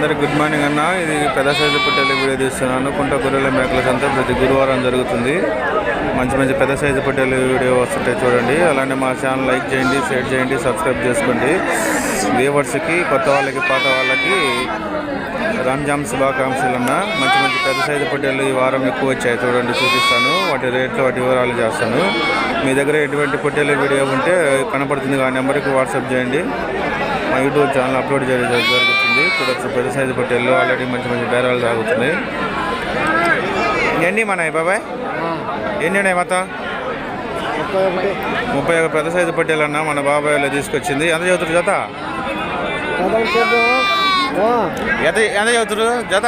అందరికి good morning అన్న. ఇది పెద్ద సైజు పొట్టేలు వీడియో తీస్తున్నాను. కుంట గొర్రెల మేకల సంత ప్రతి గురువారం జరుగుతుంది. మంచి మంచి పెద్ద సైజు పొట్టేలు వీడియో వస్తుంటాయి చూడండి. అలానే మా ఛానల్ లైక్ చేయండి, షేర్ చేయండి, సబ్స్క్రైబ్ చేసుకోండి. వ్యూవర్స్కి, కొత్త వాళ్ళకి, పాత వాళ్ళకి రంజాన్ శుభాకాంక్షలు అన్న. మంచి మంచి పెద్ద సైజు పొట్టేలు ఈ వారం ఎక్కువ వచ్చాయి చూడండి, చూపిస్తాను. వాటి రేట్లు, వాటి వివరాలు చేస్తాను. మీ దగ్గర ఎటువంటి పొట్టేలు వీడియో ఉంటే కనపడుతుంది ఆ నెంబర్కి వాట్సాప్ చేయండి. మా యూట్యూబ్ ఛానల్ అప్లోడ్ చేయడం జరుగుతుంది. చూడొచ్చు పెద్ద సైజు పొట్టేళ్ళు ఆల్రెడీ మంచి మంచి బేరాలు సాగుతున్నాయి. ఎన్ని ఉన్నాయి బాబాయ్? ఎన్ని ఉన్నాయి మొత్తం? 31 పెద్ద సైజు పొట్టేలు అన్న మన బాబాయ్లో తీసుకొచ్చింది. ఎంత చదువుతారు జత? ఎంత చదువుతారు జత?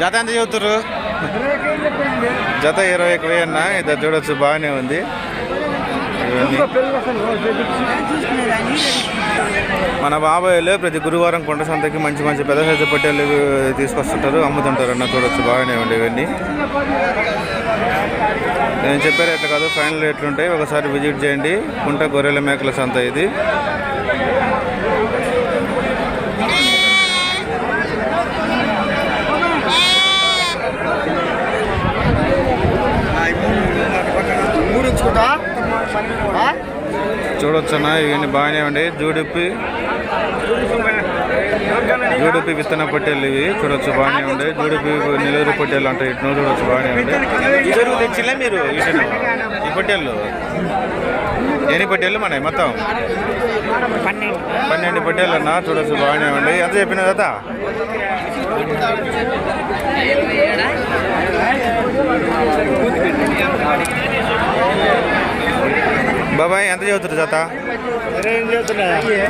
జత ఎంత చదువుతారు? జత 21,000 అన్న. ఇది చూడొచ్చు, బాగానే ఉంది. మన బాబాయ్లో ప్రతి గురువారం కొండ సంతకి మంచి మంచి పెద్ద సైజు పొట్టేళ్ళు తీసుకొస్తుంటారు, అమ్ముతుంటారు అన్న. చూడొచ్చు, బాగానే ఉండే ఇవన్నీ. నేను చెప్పే రేట్లు కాదు, ఫైనల్ రేట్లు ఉంటాయి. ఒకసారి విజిట్ చేయండి. కుంట గొర్రెల మేకల సంత ఇది. చూడొచ్చన్నా, ఇవన్నీ బాగానే ఉండే. జూడిపి విత్తన పొట్టేళ్ళు ఇవి. చూడొచ్చు, బాగానే ఉండే. జూడిపి నెల్లూరు పొట్టేళ్ళు అంటే ఇటు చూడొచ్చు, బాగానే ఉండే. ఇద్దరు తెచ్చిలే మీరు ఇటు ఈ పొట్టేళ్ళు? ఎన్ని పొట్టేళ్ళు మన మొత్తం? 12 పొట్టేళ్ళు అన్న. చూడొచ్చు, బాగానే ఉండే. ఎంత చెప్పిన కదా? బాబాయ్ ఎంత చదువుతారు జత?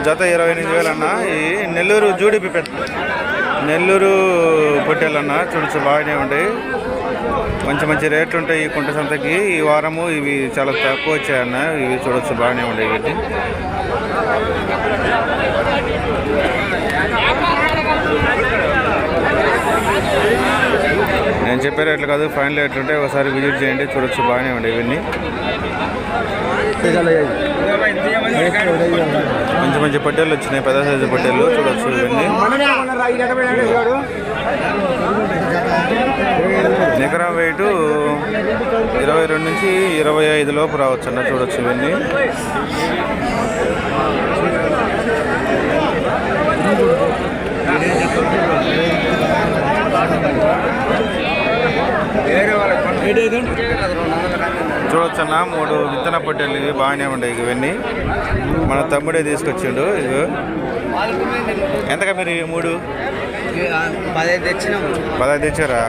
జత 28,000 అన్న. ఈ నెల్లూరు జూడిపి నెల్లూరు పొట్టేళ్ళు అన్న. చూడొచ్చు, బాగానే ఉంటాయి. మంచి మంచి రేట్లు ఉంటాయి ఈ కుంట సంతకి. ఈ వారము ఇవి చాలా తక్కువ వచ్చాయన్న. ఇవి చూడొచ్చు, బాగానే ఉంటాయి. వీటి నేను చెప్పే రేట్లు కాదు, ఫైనల్ రేట్లు ఉంటాయి. ఒకసారి విజిట్ చేయండి. చూడొచ్చు, బాగానే ఉంటాయి ఇవన్నీ. మంచి మంచి పొట్టేళ్ళు వచ్చినాయి, పెద్ద సైజు పొట్టేళ్ళు. చూడొచ్చు, ఇవన్నీ నికరం వెయిట్ 22 నుంచి 25 లోపు రావచ్చు అన్న. చూడొచ్చు, ఇవన్నీ చూడొచ్చు అన్న. 3 విత్తన పొట్టేళ్ళు ఇవి, బాగానే ఉండేవి ఇవన్నీ. మన తమ్ముడే తీసుకొచ్చిండు. ఇవి ఎంతగా మీరు? 3 15 తెచ్చారా?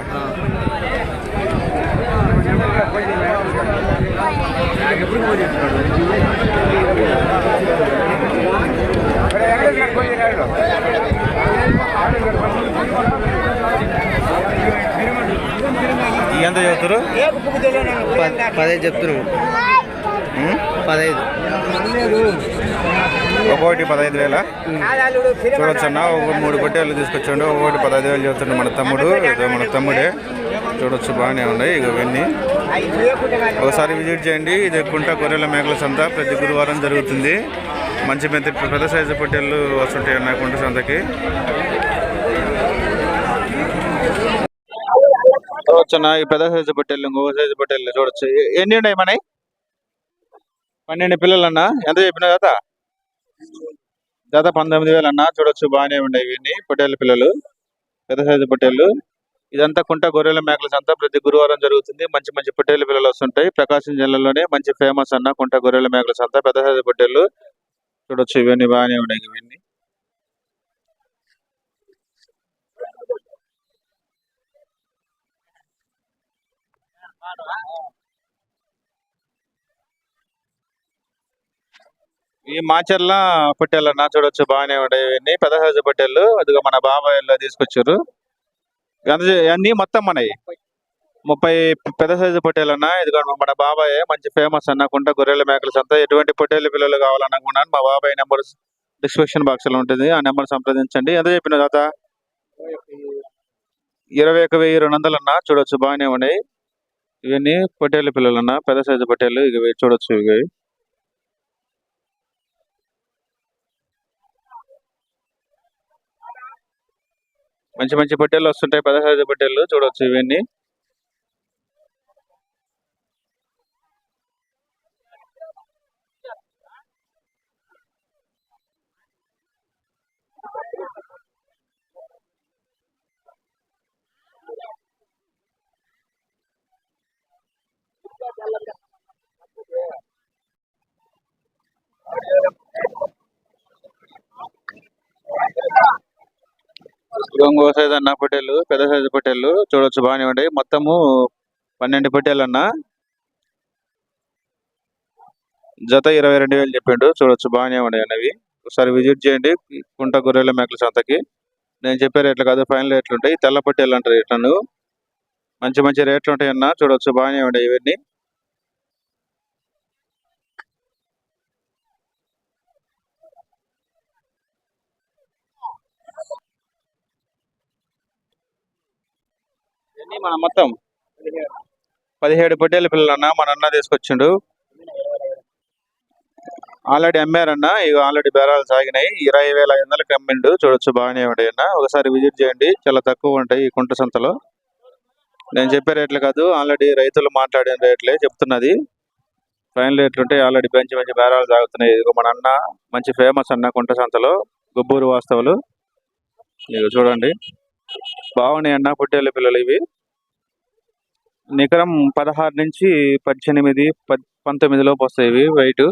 ఎంత చదువుతారు? 15 చెప్తున్నాము. 15 ఒక్కొక్కటి 15,000. చూడొచ్చన్నా, 3 పొట్టేళ్ళు తీసుకొచ్చాడు. ఒక్కొక్కటి 15,000 చెప్తున్నాడు మన తమ్ముడు. మన తమ్ముడే. చూడొచ్చు, బాగానే ఉన్నాయి ఇవన్నీ. ఒకసారి విజిట్ చేయండి. ఇది కుంట గొర్రెల మేకల సంత ప్రతి గురువారం జరుగుతుంది. మంచి పెద్ద సైజు పొట్టేళ్ళు వస్తుంటాయి అన్న కుంట సంతకి. చూడొచ్చన్నా, ఈ పెద్ద సైజు పొట్టేళ్ళు, ఇంకొక సైజు పొట్టేళ్ళు చూడొచ్చు. ఎన్ని ఉన్నాయి మనవి? 12 పిల్లలు అన్న. ఎంత చెప్పిన జత? జత 19,000 అన్న. చూడొచ్చు, బాగానే ఉన్నాయి ఇవన్నీ పొట్టేళ్ళ పిల్లలు, పెద్ద సైజు పొట్టేళ్ళు. ఇదంతా కుంట గొర్రెల మేకల సంత ప్రతి గురువారం జరుగుతుంది. మంచి మంచి పొట్టేళ్ళ పిల్లలు వస్తుంటాయి. ప్రకాశం జిల్లాలోనే మంచి ఫేమస్ అన్న కుంట గొర్రెల మేకల సంత పెద్ద సైజు పొట్టేళ్ళు. చూడొచ్చు, ఇవన్నీ బాగానే ఉన్నాయి ఇవన్నీ. ఈ మాచర్ల పొట్టేళ్ళు అన్న. చూడొచ్చు, బాగానే ఉంటాయి ఇవన్నీ పెద్ద సైజు పొట్టేళ్ళు. అదిగో మన బాబాయ్లో తీసుకొచ్చారు. అన్ని మొత్తం మనవి 30 పెద్ద సైజు పొట్టేళ్ళు అన్న. ఇదిగో మన బాబాయ్ మంచి ఫేమస్ అన్న కుంట గొర్రెల మేకల సంత. ఎటువంటి పొట్టేళ్ళ పిల్లలు కావాలనుకున్నాను మా బాబాయ్ నెంబర్ డిస్క్రిప్షన్ బాక్స్ లో ఉంటుంది. ఆ నెంబర్ సంప్రదించండి. ఎంత చెప్పిన జత? 21,200 అన్న. చూడొచ్చు, బాగానే ఉన్నాయి ఇవన్నీ పొట్టేళ్ళ పిల్లలు అన్న, పెద్ద సైజు పొట్టేళ్ళు. ఇవి చూడొచ్చు, ఇవి మంచి మంచి పొట్టేళ్ళు వస్తుంటాయి, పెద్ద సైజు పొట్టేళ్ళు చూడొచ్చు ఇవన్నీ. ఇంకో సైజు అన్న పొట్టేళ్ళు, పెద్ద సైజు పొట్టేళ్ళు చూడొచ్చు, బాగానే ఉంటాయి. మొత్తము 12 పొట్టేళ్ళు అన్న, జత 22,000 చెప్పిండు. చూడొచ్చు, బాగానే ఉన్నాయి అన్నవి. ఒకసారి విజిట్ చేయండి కుంట గొర్రెల మేకల సంతకి. నేను చెప్పే రేట్లు కాదు, ఫైనల్ రేట్లు ఉంటాయి. తెల్ల పొట్టేళ్ళు అంటారు రేట్లను, మంచి మంచి రేట్లు ఉంటాయి అన్న. చూడొచ్చు, బాగానే ఉంటాయి ఇవన్నీ. మన మొత్తం 17 పొట్టేళ్ళ పిల్లలు అన్న, మన అన్న తీసుకొచ్చిండు. ఆల్రెడీ అమ్మారన్న, ఇక ఆల్రెడీ బేరాలు సాగినాయి. 20,500కి అమ్మిండు. చూడొచ్చు, బాగానే ఉంటాయి అన్న. ఒకసారి విజిట్ చేయండి, చాలా తక్కువ ఉంటాయి ఈ కుంట సంతలో. నేను చెప్పే రేట్లు కాదు, ఆల్రెడీ రైతులు మాట్లాడిన రేట్లే చెప్తున్నది. ఫైనల్ రేట్లు ఉంటాయి. ఆల్రెడీ మంచి మంచి బేరాలు సాగుతున్నాయి. ఇదిగో మన అన్న మంచి ఫేమస్ అన్న కుంట సంతలో, గొబ్బూరు వాస్తవులు. ఇక చూడండి, బాగున్నాయి అన్న పొట్టేళ్ళ పిల్లలు ఇవి. నికరం 16 నుంచి 18, 19 లోపు వస్తాయి ఇవి వెయిట్.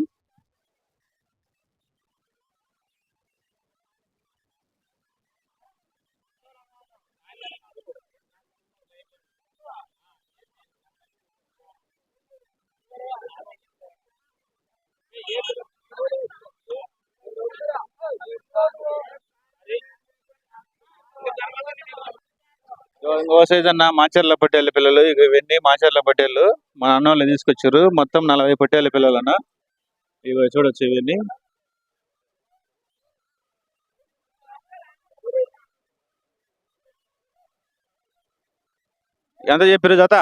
ఇంకో సైజ్ అన్న మాచర్ల పొట్టేళ్ళ పిల్లలు. ఇక ఇవన్నీ మాచర్ల పొట్టేళ్ళు, మన అన్న వాళ్ళు తీసుకొచ్చారు. మొత్తం 40 పొట్టేళ్ళ పిల్లలు అన్న. ఇవి చూడొచ్చు ఇవన్నీ. ఎంత చెప్పారు జత?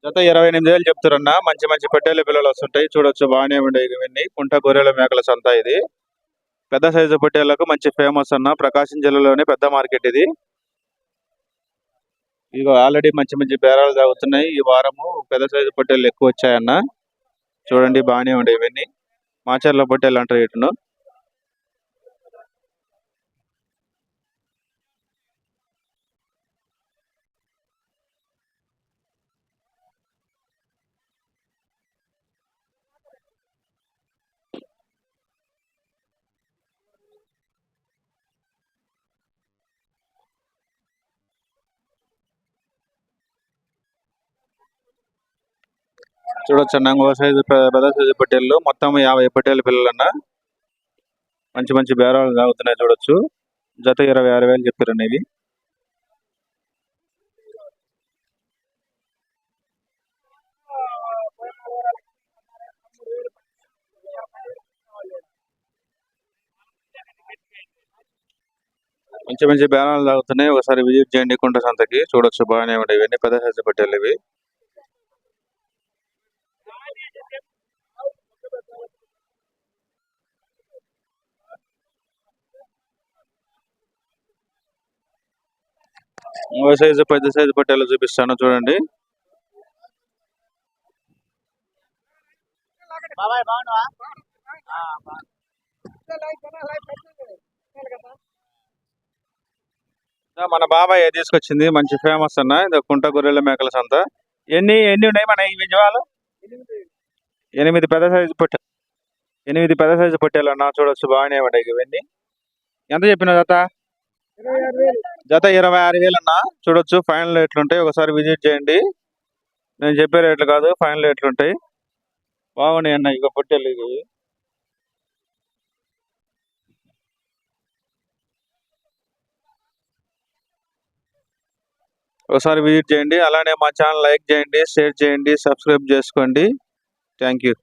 జత 28,000 చెప్తారన్న. మంచి మంచి పొట్టేళ్ళ పిల్లలు వస్తుంటాయి. చూడొచ్చు, బాగానే ఉండేవి ఇవన్నీ. కుంట గొర్రెల మేకల సంత ఇది. పెద్ద సైజు పొట్టేళ్లకు మంచి ఫేమస్ అన్న, ప్రకాశం జిల్లాలోనే పెద్ద మార్కెట్ ఇది. ఇగో ఆల్రెడీ మంచి మంచి బేరాలు సాగుతున్నాయి. ఈ వారము పెద్ద సైజు పొట్టేళ్ళు ఎక్కువ వచ్చాయన్న. చూడండి, బాగానే ఉండే ఇవన్నీ. మాచర్ల పొట్టేళ్ళు అంటారు వీటిను. చూడొచ్చు అన్న, ఇంకో సైజు పెద్ద సైజు పొట్టేళ్ళు, మొత్తం 50 పొట్టేళ్ళ పిల్లలన్న. మంచి మంచి బేరాలు సాగుతున్నాయి. చూడొచ్చు, జత 26,000 చెప్పారు అనేవి. మంచి మంచి బేరాలు సాగుతున్నాయి. ఒకసారి విజిట్ చేయండి కుంట సంతకి. చూడొచ్చు, బాగానే ఉంటాయి ఇవన్నీ. పెద్ద సైజు పొట్టేళ్ళు ఇవి. ఇంకో సైజు పెద్ద సైజు పొట్టేళ్ళు చూపిస్తాను, చూడండి. మన బాబాయ్ తీసుకొచ్చింది, మంచి ఫేమస్ అన్న. ఇది కుంట గొర్రెల మేకల సంత. ఎన్ని ఎన్ని ఉన్నాయి మన ఈ విజయవాడలో? 8 పెద్ద సైజు పొట్టె 8 పెద్ద సైజు పొట్టేళ్ళు అన్న. చూడొచ్చు, బాగానే ఉంటాయి ఇవన్నీ. ఎంత చెప్పిన జత? జత 26,000 అన్న. చూడొచ్చు, ఫైనల్ రేట్లు ఉంటాయి. ఒకసారి విజిట్ చేయండి. నేను చెప్పే రేట్లు కాదు, ఫైనల్ రేట్లు ఉంటాయి. బాగున్నాయి అన్న ఇక పొట్టేళ్ళు ఇవి. ఒకసారి విజిట్ చేయండి. అలానే మా ఛానల్ లైక్ చేయండి, షేర్ చేయండి, సబ్స్క్రైబ్ చేసుకోండి. Thank you.